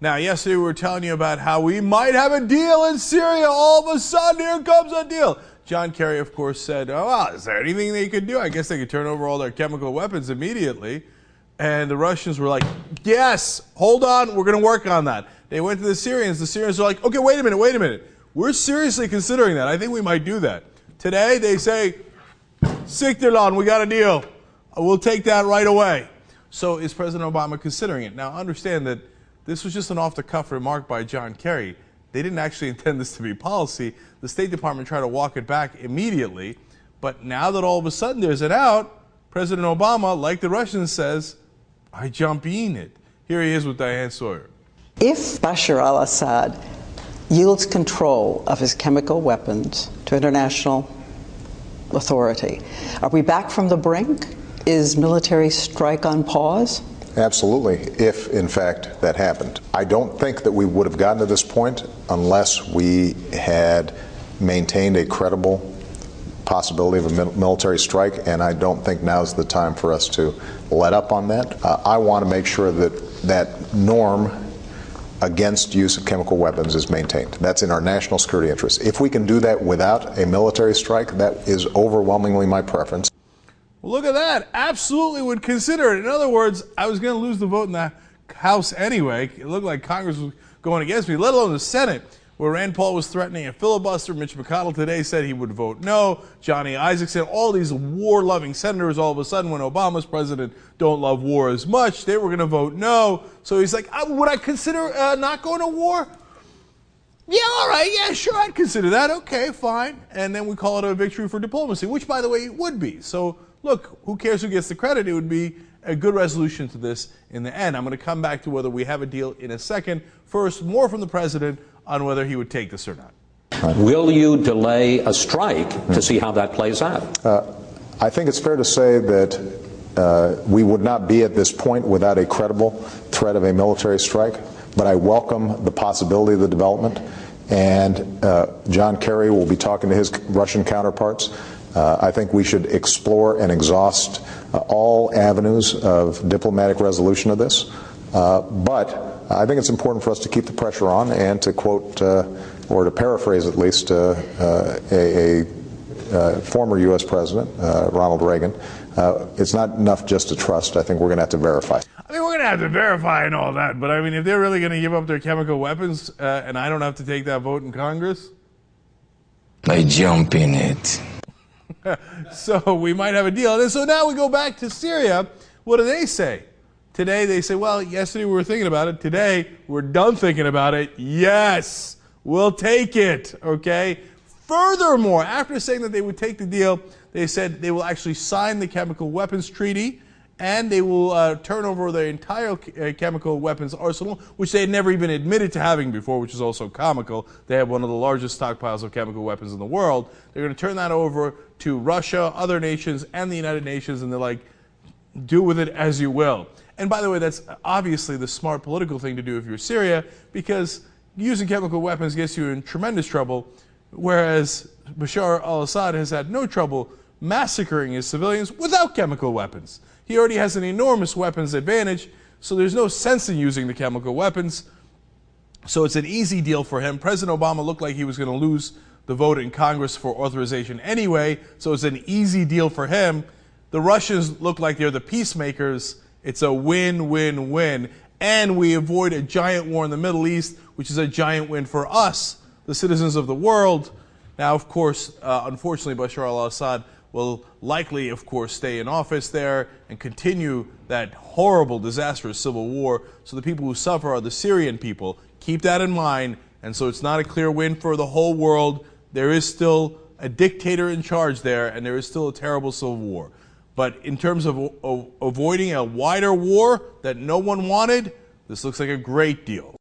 Now, yesterday we were telling you about how we might have a deal in Syria. All of a sudden, here comes a deal. John Kerry, of course, said, oh, well, is there anything they could do? I guess they could turn over all their chemical weapons immediately. And the Russians were like, yes, hold on, we're going to work on that. They went to the Syrians. The Syrians were like, okay, wait a minute. We're seriously considering that. I think we might do that. Today, they say, Siktirlan, we got a deal. We'll take that right away. So is President Obama considering it? Now, understand that this was just an off-the-cuff remark by John Kerry. They didn't actually intend this to be policy. The State Department tried to walk it back immediately. But now that all of a sudden there's an out, President Obama, like the Russians, says, I jump in it. Here he is with Diane Sawyer. If Bashar al-Assad yields control of his chemical weapons to international authority, are we back from the brink? Is military strike on pause? Absolutely, if in fact that happened. I don't think that we would have gotten to this point unless we had maintained a credible possibility of a military strike, and I don't think now's the time for us to let up on that. I want to make sure that that norm against use of chemical weapons is maintained. That's in our national security interest. If we can do that without a military strike, that is overwhelmingly my preference. Well, look at that. Absolutely would consider it. In other words, I was going to lose the vote in the House anyway. It looked like Congress was going against me, let alone the Senate, where Rand Paul was threatening a filibuster. Mitch McConnell today said he would vote no. Johnny Isakson, all these war-loving senators, all of a sudden, when Obama's president, don't love war as much, they were going to vote no. So he's like, would I consider not going to war? Yeah, all right, yeah, sure, I'd consider that. Okay, fine. And then we call it a victory for diplomacy, which, by the way, it would be. So look, who cares who gets the credit? It would be a good resolution to this in the end. I'm going to come back to whether we have a deal in a second. First, more from the president on whether he would take this or not. Will you delay a strike to see how that plays out? I think it's fair to say that we would not be at this point without a credible threat of a military strike, but I welcome the possibility of the development, and John Kerry will be talking to his Russian counterparts. I think we should explore and exhaust all avenues of diplomatic resolution of this. But I think it's important for us to keep the pressure on and to quote, or to paraphrase at least, a former U.S. president, Ronald Reagan. It's not enough just to trust. I think we're going to have to verify. I mean, we're going to have to verify and all that. But I mean, if they're really going to give up their chemical weapons and I don't have to take that vote in Congress, I jump in it. So we might have a deal. And so now we go back to Syria. What do they say? Today they say, well, yesterday we were thinking about it. Today we're done thinking about it. Yes, we'll take it. Okay. Furthermore, after saying that they would take the deal, they said they will actually sign the chemical weapons treaty and they will turn over their entire chemical weapons arsenal, which they had never even admitted to having before, which is also comical. They have one of the largest stockpiles of chemical weapons in the world. They're going to turn that over to Russia, other nations, and the United Nations, and they're like, do with it as you will. And by the way, that's obviously the smart political thing to do if you're Syria, because using chemical weapons gets you in tremendous trouble, whereas Bashar al-Assad has had no trouble massacring his civilians without chemical weapons. He already has an enormous weapons advantage, so there's no sense in using the chemical weapons. So it's an easy deal for him. President Obama looked like he was going to lose the vote in Congress for authorization anyway, so it's an easy deal for him. The Russians look like they're the peacemakers. It's a win-win-win. And we avoid a giant war in the Middle East, which is a giant win for us, the citizens of the world. Now, of course, unfortunately, Bashar al-Assad will likely, of course, stay in office there and continue that horrible, disastrous civil war. So the people who suffer are the Syrian people. Keep that in mind. And so it's not a clear win for the whole world. There is still a dictator in charge there, and there is still a terrible civil war. But in terms of avoiding a wider war that no one wanted, this looks like a great deal.